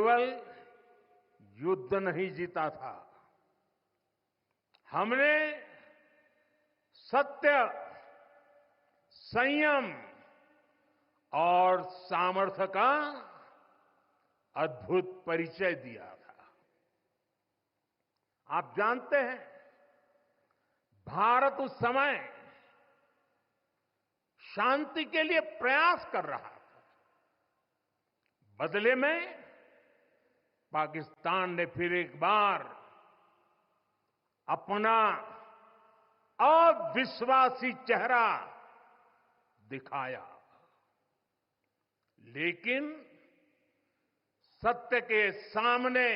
केवल युद्ध नहीं जीता था, हमने सत्य, संयम और सामर्थ्य का अद्भुत परिचय दिया था। आप जानते हैं, भारत उस समय शांति के लिए प्रयास कर रहा था। बदले में पाकिस्तान ने फिर एक बार अपना अविश्वासी चेहरा दिखाया। लेकिन सत्य के सामने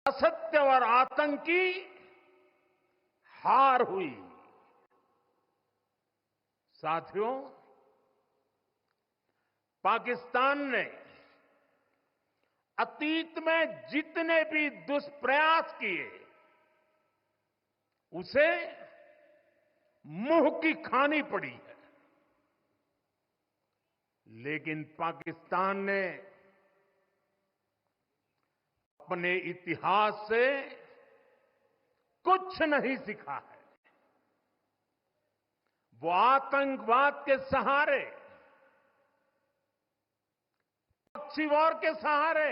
असत्य और आतंक की हार हुई। साथियों, पाकिस्तान ने अतीत में जितने भी दुष्प्रयास किए, उसे मुंह की खानी पड़ी है। लेकिन पाकिस्तान ने अपने इतिहास से कुछ नहीं सीखा है। वो आतंकवाद के सहारे, प्रॉक्सी वॉर के सहारे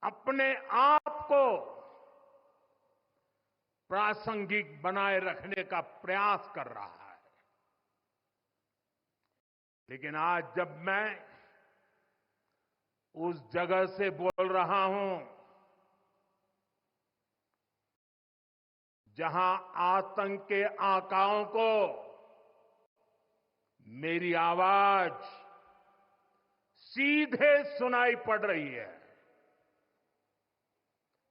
अपने आप को प्रासंगिक बनाए रखने का प्रयास कर रहा है। लेकिन आज जब मैं उस जगह से बोल रहा हूं जहां आतंक के आकाओं को मेरी आवाज सीधे सुनाई पड़ रही है,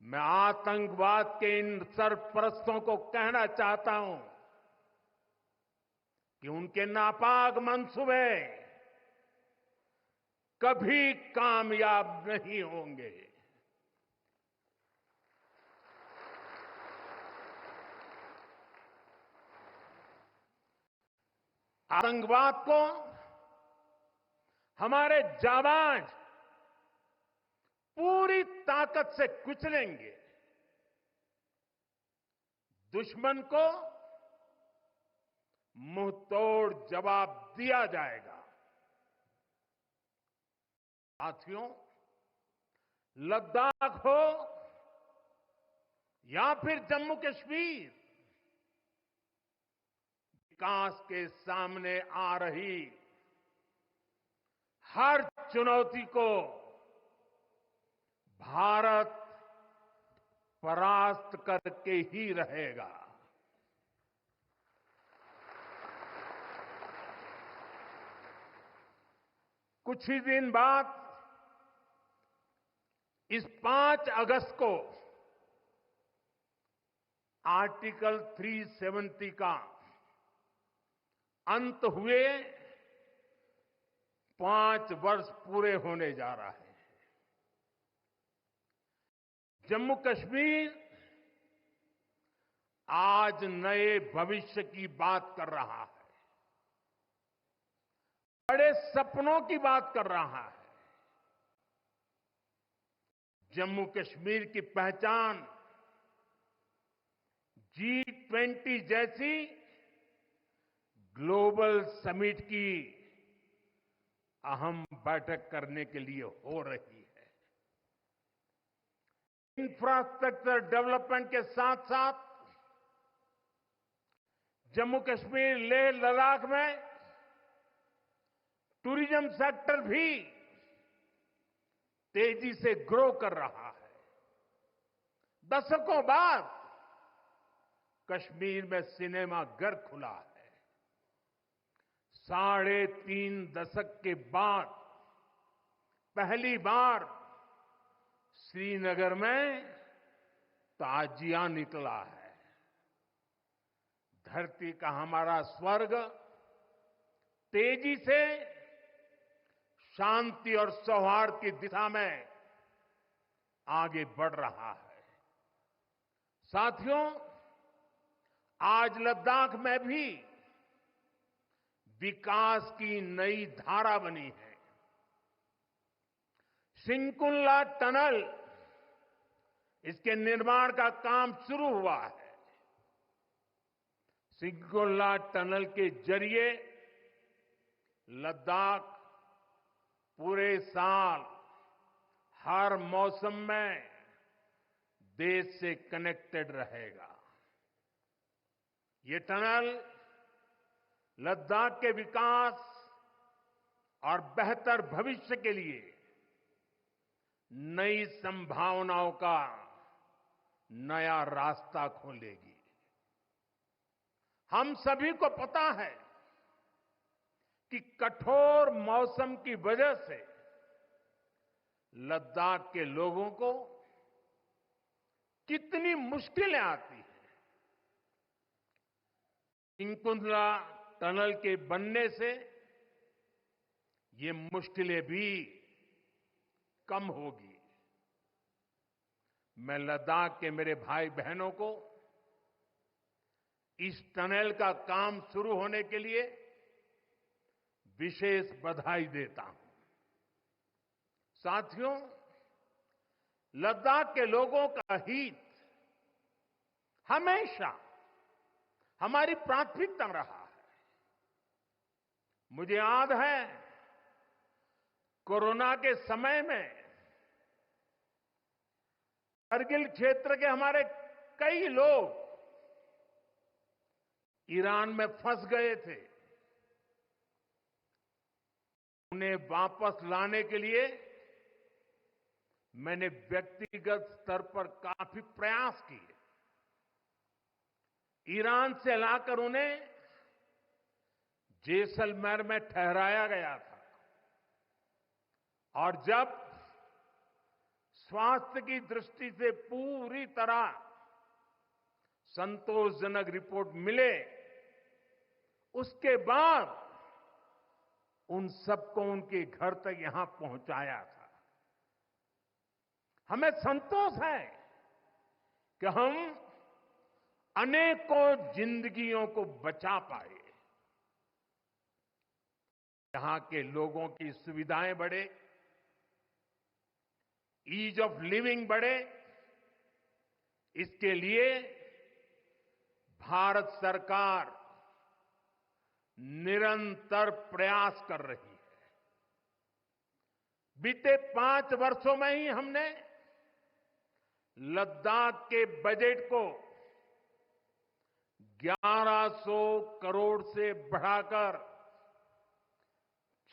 मैं आतंकवाद के इन सरपरस्तों को कहना चाहता हूं कि उनके नापाक मंसूबे कभी कामयाब नहीं होंगे। आतंकवाद को हमारे जाबाज पूरी ताकत से कुचलेंगे। दुश्मन को मुंह तोड़ जवाब दिया जाएगा। साथियों, लद्दाख हो या फिर जम्मू कश्मीर, विकास के सामने आ रही हर चुनौती को भारत परास्त करके ही रहेगा। कुछ ही दिन बाद इस 5 अगस्त को आर्टिकल 370 का अंत हुए 5 वर्ष पूरे होने जा रहा है। जम्मू कश्मीर आज नए भविष्य की बात कर रहा है, बड़े सपनों की बात कर रहा है। जम्मू कश्मीर की पहचान G20 जैसी ग्लोबल समिट की अहम बैठक करने के लिए हो रही है। इंफ्रास्ट्रक्चर डेवलपमेंट के साथ साथ जम्मू कश्मीर, लेह, लद्दाख में टूरिज्म सेक्टर भी तेजी से ग्रो कर रहा है। दशकों बाद कश्मीर में सिनेमा घर खुला है। 3.5 दशक के बाद पहली बार श्रीनगर में ताजिया निकला है। धरती का हमारा स्वर्ग तेजी से शांति और सौहार्द की दिशा में आगे बढ़ रहा है। साथियों, आज लद्दाख में भी विकास की नई धारा बनी है। सिंकुल्ला टनल, इसके निर्माण का काम शुरू हुआ है। सिंकुल्ला टनल के जरिए लद्दाख पूरे साल हर मौसम में देश से कनेक्टेड रहेगा। ये टनल लद्दाख के विकास और बेहतर भविष्य के लिए नई संभावनाओं का नया रास्ता खोलेगी। हम सभी को पता है कि कठोर मौसम की वजह से लद्दाख के लोगों को कितनी मुश्किलें आती हैं। सिंकुल्ला टनल के बनने से ये मुश्किलें भी कम होगी। मैं लद्दाख के मेरे भाई बहनों को इस टनल का काम शुरू होने के लिए विशेष बधाई देता हूं। साथियों, लद्दाख के लोगों का हित हमेशा हमारी प्राथमिकता रहा है। मुझे याद है, कोरोना के समय में करगिल क्षेत्र के हमारे कई लोग ईरान में फंस गए थे। उन्हें वापस लाने के लिए मैंने व्यक्तिगत स्तर पर काफी प्रयास किए। ईरान से लाकर उन्हें जैसलमेर में ठहराया गया था और जब स्वास्थ्य की दृष्टि से पूरी तरह संतोषजनक रिपोर्ट मिले, उसके बाद उन सबको उनके घर तक यहां पहुंचाया था। हमें संतोष है कि हम अनेकों जिंदगियों को बचा पाए। यहां के लोगों की सुविधाएं बढ़े, ईज ऑफ लिविंग बढ़े, इसके लिए भारत सरकार निरंतर प्रयास कर रही है। बीते 5 वर्षों में ही हमने लद्दाख के बजट को 1100 करोड़ से बढ़ाकर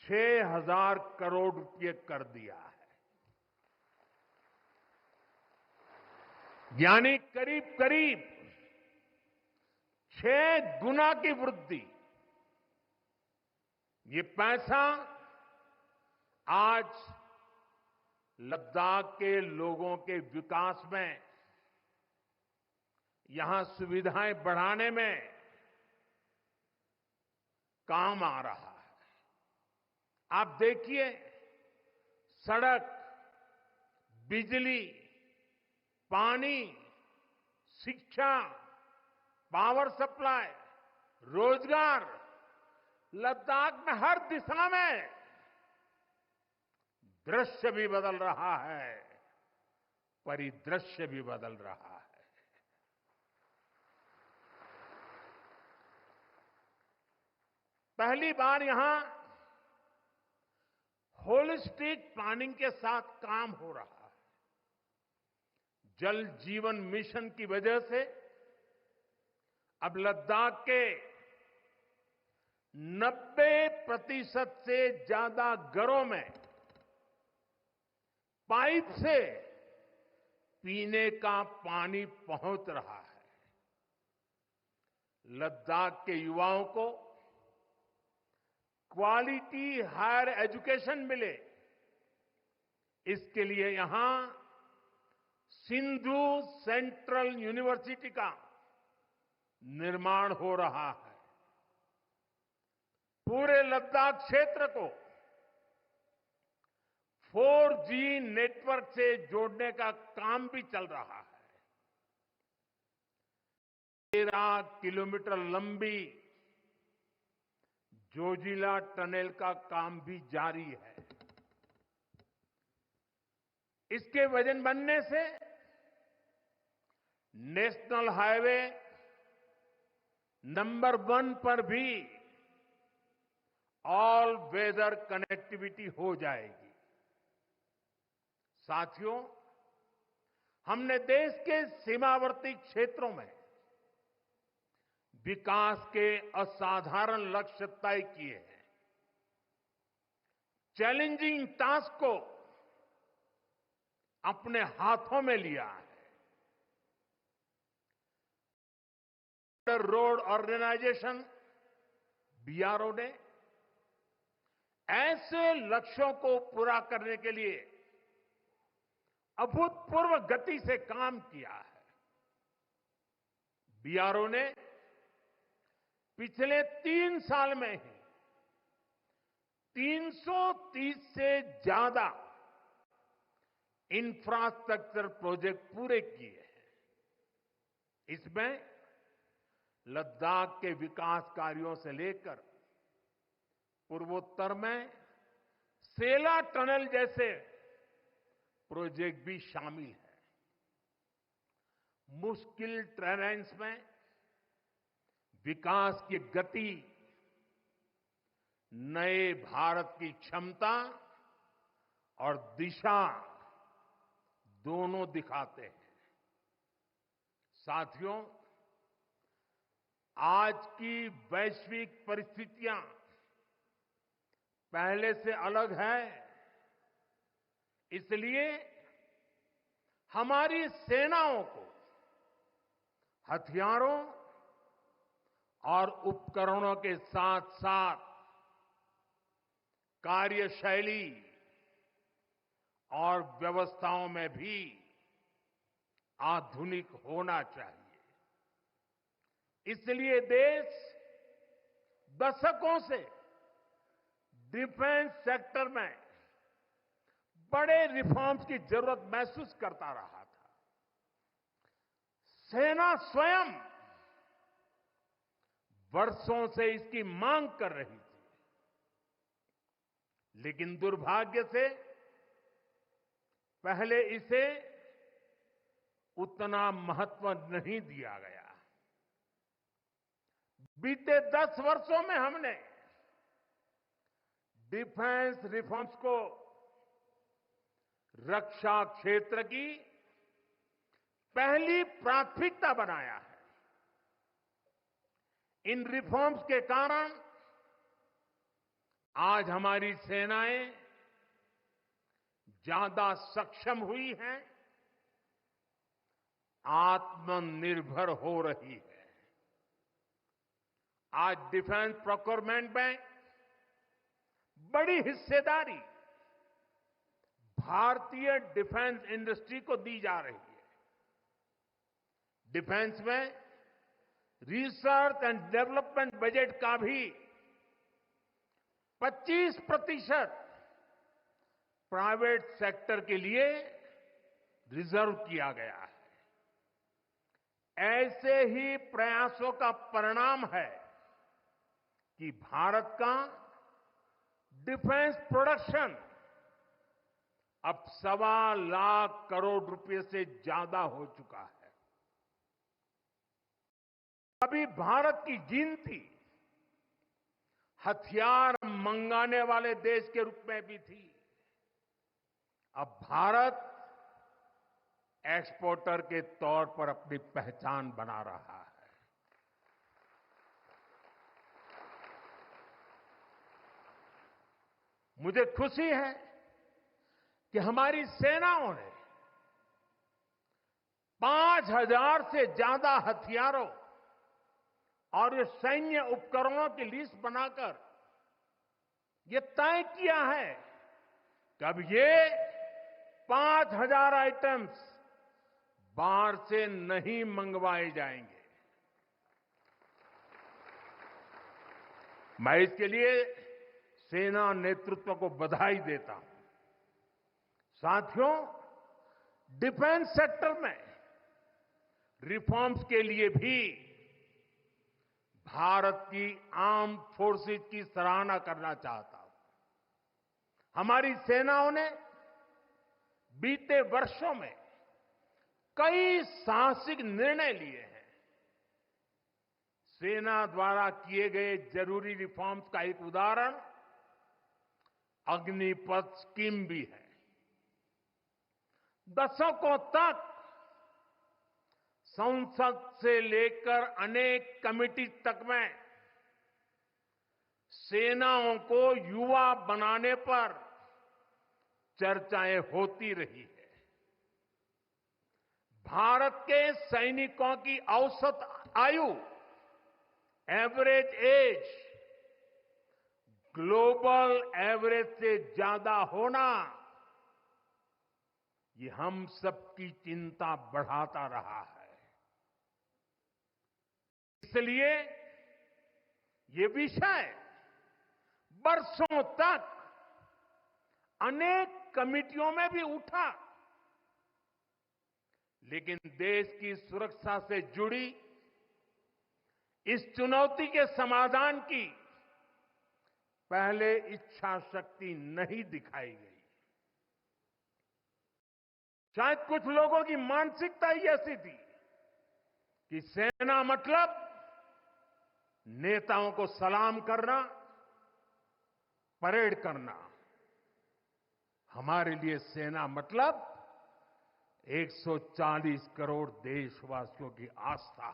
6000 करोड़ रुपए कर दिया है। यानी करीब करीब 6 गुना की वृद्धि। ये पैसा आज लद्दाख के लोगों के विकास में, यहां सुविधाएं बढ़ाने में काम आ रहा है। आप देखिए, सड़क, बिजली, पानी, शिक्षा, पावर सप्लाई, रोजगार, लद्दाख में हर दिशा में दृश्य भी बदल रहा है, परिदृश्य भी बदल रहा है। पहली बार यहां होलिस्टिक प्लानिंग के साथ काम हो रहा है। जल जीवन मिशन की वजह से अब लद्दाख के 90% से ज्यादा घरों में पाइप से पीने का पानी पहुंच रहा है। लद्दाख के युवाओं को क्वालिटी हायर एजुकेशन मिले, इसके लिए यहां सिंधु सेंट्रल यूनिवर्सिटी का निर्माण हो रहा है। पूरे लद्दाख क्षेत्र को 4G नेटवर्क से जोड़ने का काम भी चल रहा है। 13 किलोमीटर लंबी जोजिला टनल का काम भी जारी है। इसके वजन बनने से नेशनल हाईवे नंबर 1 पर भी ऑल वेदर कनेक्टिविटी हो जाएगी। साथियों, हमने देश के सीमावर्ती क्षेत्रों में विकास के असाधारण लक्ष्य तय किए हैं। चैलेंजिंग टास्क को अपने हाथों में लिया है। रोड ऑर्गेनाइजेशन बीआरओ ने ऐसे लक्ष्यों को पूरा करने के लिए अभूतपूर्व गति से काम किया है। बीआरओ ने पिछले 3 साल में ही 330 से ज्यादा इंफ्रास्ट्रक्चर प्रोजेक्ट पूरे किए हैं। इसमें लद्दाख के विकास कार्यों से लेकर पूर्वोत्तर में सेला टनल जैसे प्रोजेक्ट भी शामिल है। मुश्किल टेरेन्स में विकास की गति नए भारत की क्षमता और दिशा दोनों दिखाते हैं। साथियों, आज की वैश्विक परिस्थितियां पहले से अलग है। इसलिए हमारी सेनाओं को हथियारों और उपकरणों के साथ साथ कार्यशैली और व्यवस्थाओं में भी आधुनिक होना चाहिए। इसलिए देश दशकों से डिफेंस सेक्टर में बड़े रिफॉर्म्स की जरूरत महसूस करता रहा था। सेना स्वयं वर्षों से इसकी मांग कर रही थी, लेकिन दुर्भाग्य से पहले इसे उतना महत्व नहीं दिया गया। बीते 10 वर्षों में हमने डिफेंस रिफॉर्म्स को रक्षा क्षेत्र की पहली प्राथमिकता बनाया है। इन रिफॉर्म्स के कारण आज हमारी सेनाएं ज्यादा सक्षम हुई हैं, आत्मनिर्भर हो रही है। आज डिफेंस प्रोक्योरमेंट में बड़ी हिस्सेदारी भारतीय डिफेंस इंडस्ट्री को दी जा रही है। डिफेंस में रिसर्च एंड डेवलपमेंट बजट का भी 25% प्राइवेट सेक्टर के लिए रिजर्व किया गया है। ऐसे ही प्रयासों का परिणाम है कि भारत का डिफेंस प्रोडक्शन अब 1.25 लाख करोड़ रुपए से ज्यादा हो चुका है। अभी भारत की गिनती हथियार मंगाने वाले देश के रूप में भी थी। अब भारत एक्सपोर्टर के तौर पर अपनी पहचान बना रहा है। मुझे खुशी है कि हमारी सेनाओं ने 5,000 से ज्यादा हथियारों और ये सैन्य उपकरणों की लिस्ट बनाकर ये तय किया है कि अब ये 5,000 आइटम्स बाहर से नहीं मंगवाए जाएंगे। मैं इसके लिए सेना नेतृत्व को बधाई देता हूं। साथियों, डिफेंस सेक्टर में रिफॉर्म्स के लिए भी भारत की आर्म्ड फोर्सेस की सराहना करना चाहता हूं। हमारी सेनाओं ने बीते वर्षों में कई साहसिक निर्णय लिए हैं। सेना द्वारा किए गए जरूरी रिफॉर्म्स का एक उदाहरण अग्निपथ स्कीम भी है। दशकों तक संसद से लेकर अनेक कमिटी तक में सेनाओं को युवा बनाने पर चर्चाएं होती रही है। भारत के सैनिकों की औसत आयु, एवरेज एज, ग्लोबल एवरेज से ज्यादा होना, ये हम सबकी चिंता बढ़ाता रहा है। इसलिए ये विषय बरसों तक अनेक कमिटियों में भी उठा, लेकिन देश की सुरक्षा से जुड़ी इस चुनौती के समाधान की पहले इच्छा शक्ति नहीं दिखाई गई। शायद कुछ लोगों की मानसिकता ही ऐसी थी कि सेना मतलब नेताओं को सलाम करना, परेड करना। हमारे लिए सेना मतलब 140 करोड़ देशवासियों की आस्था।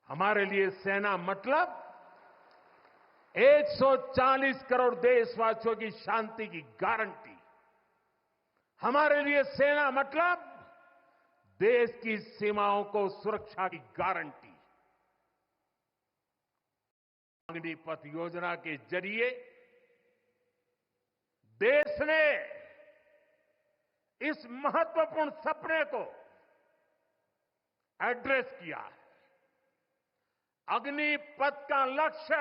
हमारे लिए सेना मतलब 140 करोड़ देशवासियों की शांति की गारंटी। हमारे लिए सेना मतलब देश की सीमाओं को सुरक्षा की गारंटी। अग्निपथ योजना के जरिए देश ने इस महत्वपूर्ण सपने को एड्रेस किया है। अग्निपथ का लक्ष्य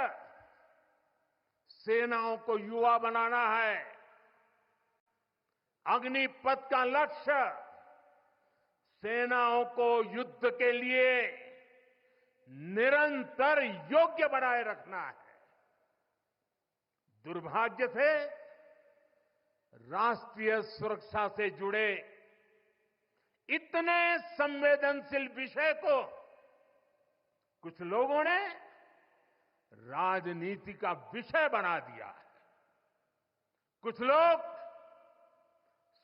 सेनाओं को युवा बनाना है। अग्निपथ का लक्ष्य सेनाओं को युद्ध के लिए निरंतर योग्य बनाए रखना है। दुर्भाग्य से राष्ट्रीय सुरक्षा से जुड़े इतने संवेदनशील विषय को कुछ लोगों ने राजनीति का विषय बना दिया है। कुछ लोग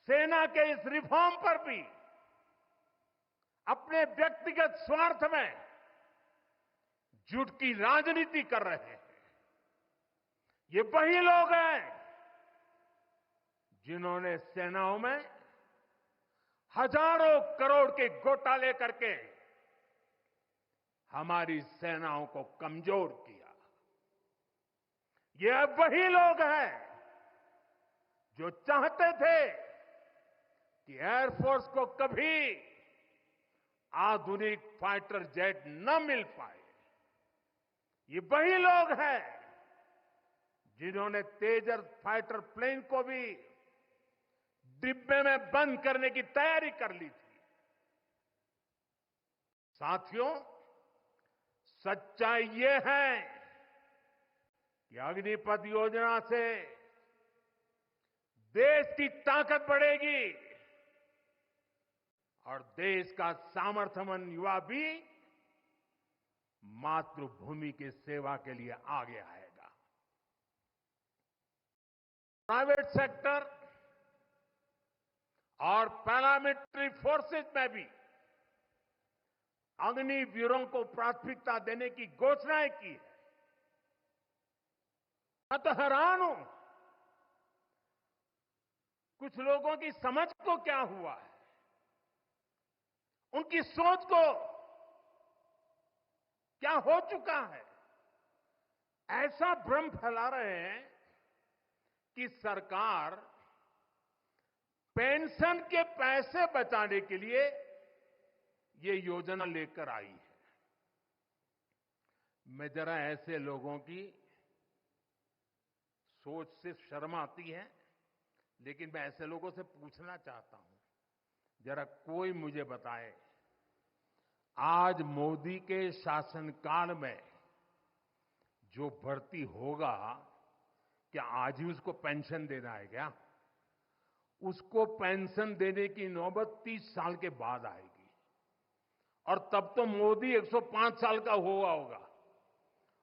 सेना के इस रिफॉर्म पर भी अपने व्यक्तिगत स्वार्थ में झूठ की राजनीति कर रहे हैं। ये वही लोग हैं जिन्होंने सेनाओं में हजारों करोड़ के घोटाले करके हमारी सेनाओं को कमजोर किया। ये वही लोग हैं जो चाहते थे कि एयरफोर्स को कभी आधुनिक फाइटर जेट न मिल पाए। ये वही लोग हैं जिन्होंने तेजस फाइटर प्लेन को भी डिब्बे में बंद करने की तैयारी कर ली थी। साथियों, सच्चाई ये है कि अग्निपथ योजना से देश की ताकत बढ़ेगी और देश का सामर्थ्यवान युवा भी मातृभूमि की सेवा के लिए आगे आएगा। प्राइवेट सेक्टर और पैरामिलिट्री फोर्सेस में भी अग्निवीरों को प्राथमिकता देने की घोषणाएं की है। मैं तो हैरान हूं, कुछ लोगों की समझ को क्या हुआ है, उनकी सोच को क्या हो चुका है। ऐसा भ्रम फैला रहे हैं कि सरकार पेंशन के पैसे बचाने के लिए ये योजना लेकर आई है। मैं जरा ऐसे लोगों की सोच से शर्म आती है, लेकिन मैं ऐसे लोगों से पूछना चाहता हूं, जरा कोई मुझे बताए, आज मोदी के शासनकाल में जो भर्ती होगा, क्या आज ही उसको पेंशन देना है क्या? उसको पेंशन देने की नौबत 30 साल के बाद आएगी। और तब तो मोदी 105 साल का हुआ होगा,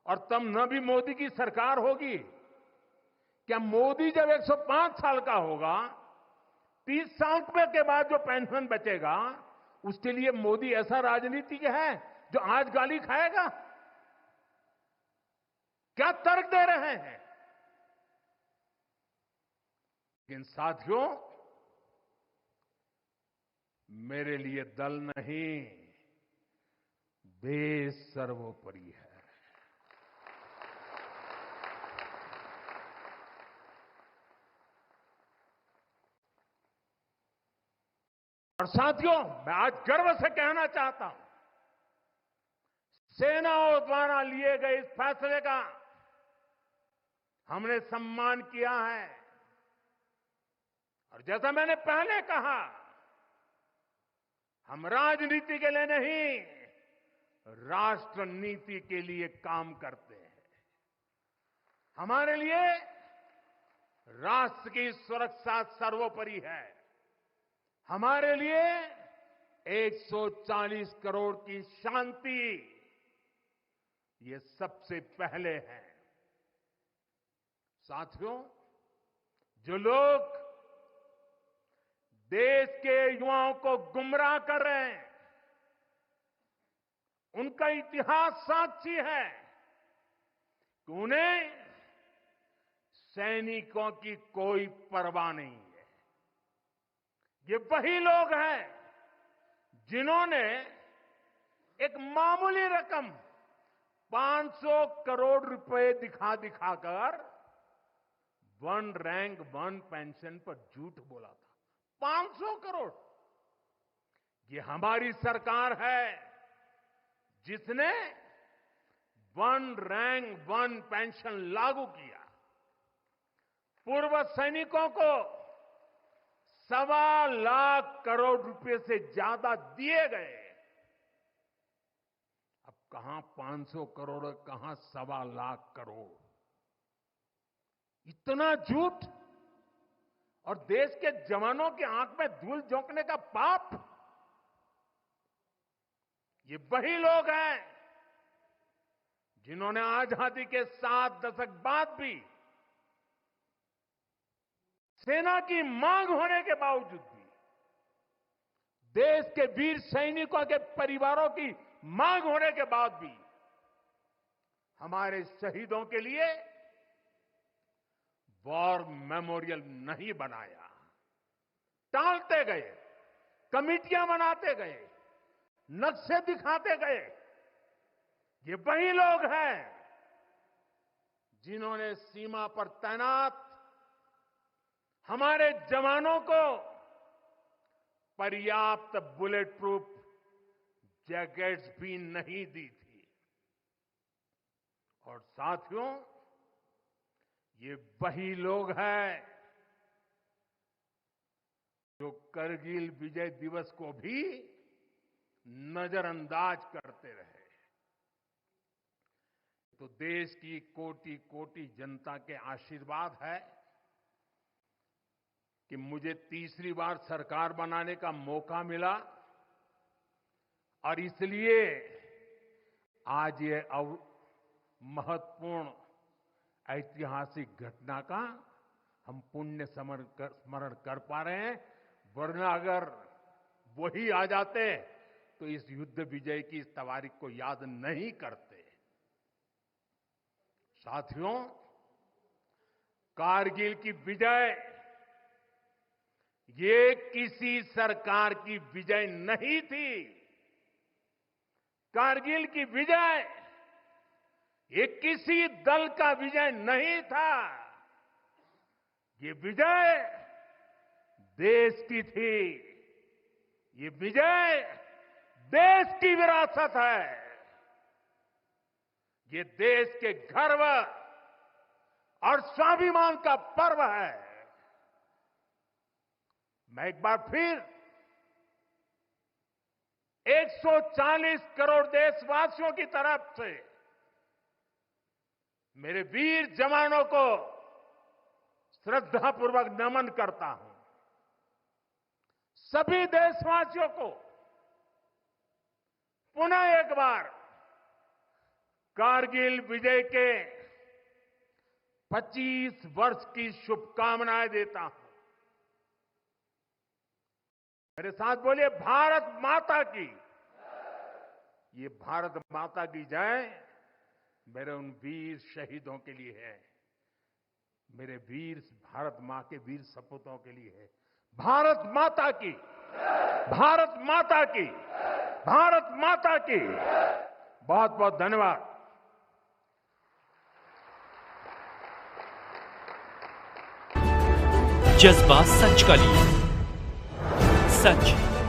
और तब न भी मोदी की सरकार होगी। क्या मोदी जब 105 साल का होगा, 30 साल के बाद जो पेंशन बचेगा, उसके लिए मोदी ऐसा राजनीतिक है जो आज गाली खाएगा? क्या तर्क दे रहे हैं? लेकिन साथियों, मेरे लिए दल नहीं, देश सर्वोपरि है। और साथियों, मैं आज गर्व से कहना चाहता हूं, सेनाओं द्वारा लिए गए इस फैसले का हमने सम्मान किया है। और जैसा मैंने पहले कहा, हम राजनीति के लिए नहीं, राष्ट्र नीति के लिए काम करते हैं। हमारे लिए राष्ट्र की सुरक्षा सर्वोपरि है। हमारे लिए 140 करोड़ की शांति, ये सबसे पहले है। साथियों, जो लोग देश के युवाओं को गुमराह कर रहे हैं, उनका इतिहास साक्षी है कि उन्हें सैनिकों की कोई परवाह नहीं है। ये वही लोग हैं जिन्होंने एक मामूली रकम 500 करोड़ रुपए दिखाकर वन रैंक वन पेंशन पर झूठ बोला था। 500 करोड़। ये हमारी सरकार है जिसने वन रैंक वन पेंशन लागू किया। पूर्व सैनिकों को 1.25 लाख करोड़ रुपए से ज्यादा दिए गए। अब कहां 500 करोड़, कहां 1.25 लाख करोड़। इतना झूठ, और देश के जवानों की आंख में धूल झोंकने का पाप। ये वही लोग हैं जिन्होंने आजादी के 7 दशक बाद भी, सेना की मांग होने के बावजूद भी, देश के वीर सैनिकों के परिवारों की मांग होने के बाद भी हमारे शहीदों के लिए वॉर मेमोरियल नहीं बनाया। टालते गए, कमिटियां बनाते गए, नक्शे दिखाते गए। ये वही लोग हैं जिन्होंने सीमा पर तैनात हमारे जवानों को पर्याप्त बुलेट प्रूफ जैकेट्स भी नहीं दी थी। और साथियों, ये वही लोग हैं जो करगिल विजय दिवस को भी नजरअंदाज करते रहे। तो देश की कोटि कोटि जनता के आशीर्वाद है कि मुझे तीसरी बार सरकार बनाने का मौका मिला, और इसलिए आज ये महत्वपूर्ण ऐतिहासिक घटना का हम पुण्य स्मरण कर पा रहे हैं। वरना अगर वही आ जाते तो इस युद्ध विजय की इस तारीख को याद नहीं करते। साथियों, कारगिल की विजय ये किसी सरकार की विजय नहीं थी। कारगिल की विजय ये किसी दल का विजय नहीं था। ये विजय देश की थी। ये विजय देश की विरासत है। ये देश के गर्व और स्वाभिमान का पर्व है। मैं एक बार फिर 140 करोड़ देशवासियों की तरफ से मेरे वीर जवानों को श्रद्धापूर्वक नमन करता हूं। सभी देशवासियों को पुनः एक बार कारगिल विजय के 25 वर्ष की शुभकामनाएं देता हूं। मेरे साथ बोलिए, भारत माता की। ये भारत माता की जय मेरे उन वीर शहीदों के लिए है, मेरे वीर भारत मां के वीर सपूतों के लिए है। भारत माता की, भारत माता की, भारत माता की। बहुत बहुत धन्यवाद। जज्बा सच का लिए, सच